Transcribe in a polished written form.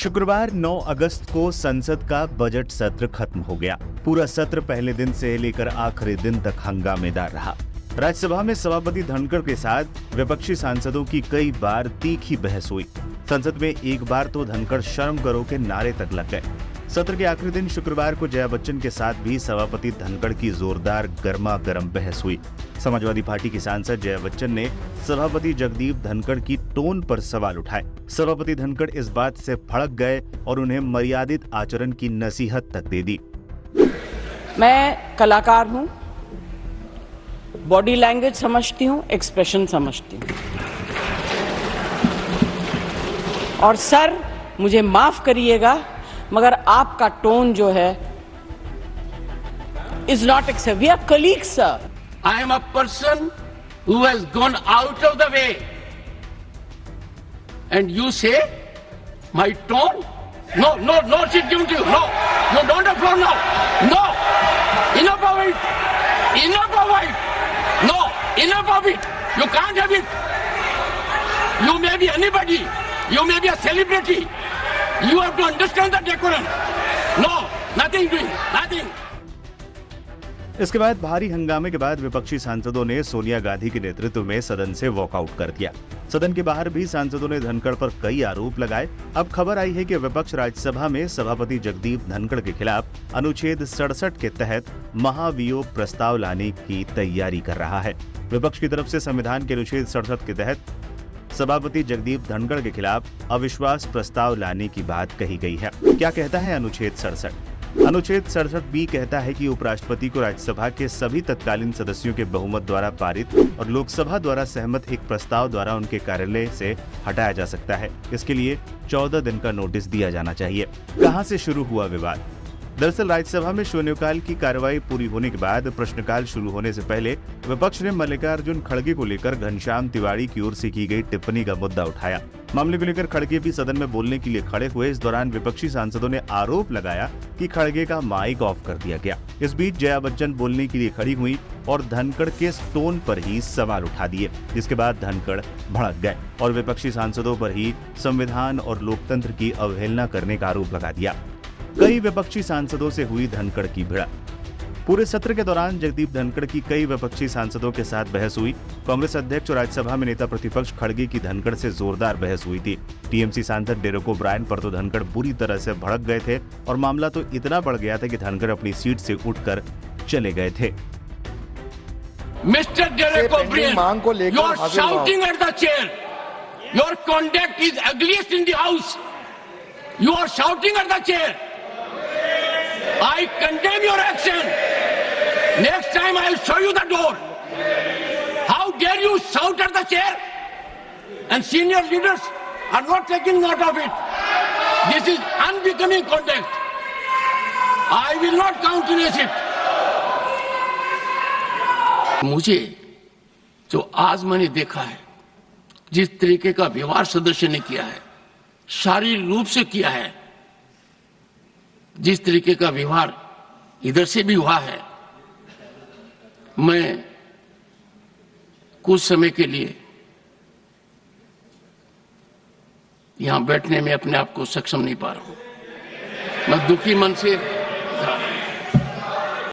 शुक्रवार 9 अगस्त को संसद का बजट सत्र खत्म हो गया। पूरा सत्र पहले दिन से लेकर आखिरी दिन तक हंगामेदार रहा। राज्यसभा में सभापति धनखड़ के साथ विपक्षी सांसदों की कई बार तीखी बहस हुई। संसद में एक बार तो धनखड़ शर्म करो के नारे तक लग गए। सत्र के आखिरी दिन शुक्रवार को जया बच्चन के साथ भी सभापति धनखड़ की जोरदार गर्मा गर्म बहस हुई। समाजवादी पार्टी की सांसद जया बच्चन ने सभापति जगदीप धनखड़ की टोन पर सवाल उठाए। सभापति धनखड़ इस बात से भड़क गए और उन्हें मर्यादित आचरण की नसीहत तक दे दी। मैं कलाकार हूं, बॉडी लैंग्वेज समझती हूं, एक्सप्रेशन समझती हूं। और सर, मुझे माफ करिएगा, मगर आपका टोन जो है is not accept. We are colleagues, sir. I am a person who has gone out of the way. And you say, my tone? No, sit down to you. No, don't have floor now. No, enough of it. Enough of it. No, enough of it. You can't have it. You may be anybody. You may be a celebrity. You have to understand the decorum. No, nothing doing, nothing. इसके बाद भारी हंगामे के बाद विपक्षी सांसदों ने सोनिया गांधी के नेतृत्व में सदन से वॉकआउट कर दिया। सदन के बाहर भी सांसदों ने धनखड़ पर कई आरोप लगाए। अब खबर आई है कि विपक्ष राज्यसभा में सभापति जगदीप धनखड़ के खिलाफ अनुच्छेद 67 के तहत महाभियोग प्रस्ताव लाने की तैयारी कर रहा है। विपक्ष की तरफ से संविधान के अनुच्छेद 67 के तहत सभापति जगदीप धनखड़ के खिलाफ अविश्वास प्रस्ताव लाने की बात कही गई है। क्या कहता है अनुच्छेद 67? अनुच्छेद 67 बी कहता है कि उपराष्ट्रपति को राज्यसभा के सभी तत्कालीन सदस्यों के बहुमत द्वारा पारित और लोकसभा द्वारा सहमत एक प्रस्ताव द्वारा उनके कार्यालय से हटाया जा सकता है। इसके लिए 14 दिन का नोटिस दिया जाना चाहिए। कहां से शुरू हुआ विवाद? दरअसल राज्यसभा में शून्यकाल की कार्रवाई पूरी होने के बाद प्रश्नकाल शुरू होने से पहले विपक्ष ने मल्लिकार्जुन खड़गे को लेकर घनश्याम तिवारी की ओर से की गई टिप्पणी का मुद्दा उठाया। मामले को लेकर खड़गे भी सदन में बोलने के लिए खड़े हुए। इस दौरान विपक्षी सांसदों ने आरोप लगाया कि खड़गे का माइक ऑफ कर दिया गया। इस बीच जया बच्चन बोलने के लिए खड़ी हुई और धनखड़ के टोन पर ही सवाल उठा दिए, जिसके बाद धनखड़ भड़क गए और विपक्षी सांसदों पर ही संविधान और लोकतंत्र की अवहेलना करने का आरोप लगा दिया। कई विपक्षी सांसदों से हुई धनखड़ की भिड़ंत। पूरे सत्र के दौरान जगदीप धनखड़ की कई विपक्षी सांसदों के साथ बहस हुई। कांग्रेस अध्यक्ष और राज्यसभा में नेता प्रतिपक्ष खड़गे की धनखड़ से जोरदार बहस हुई थी। टीएमसी सांसद डेरेक ओब्रायन पर तो धनखड़ बुरी तरह से भड़क गए थे और मामला तो इतना बढ़ गया था कि धनखड़ अपनी सीट से उठकर चले गए थे। Mister Derek O'Brien, you are shouting at the chair. Your conduct is ugliest in the house. You are shouting at the chair. I condemn your action. Next time I will show you the door. How dare you shout at the chair? And senior leaders are not taking note of it. This is unbecoming conduct. I will not countenance it. मुझे जो आज मैंने देखा है, जिस तरीके का व्यवहार सदस्य ने किया है, शारीरिक रूप से किया है, जिस तरीके का व्यवहार इधर से भी हुआ है, मैं कुछ समय के लिए यहां बैठने में अपने आप को सक्षम नहीं पा रहा हूं। मैं दुखी मन से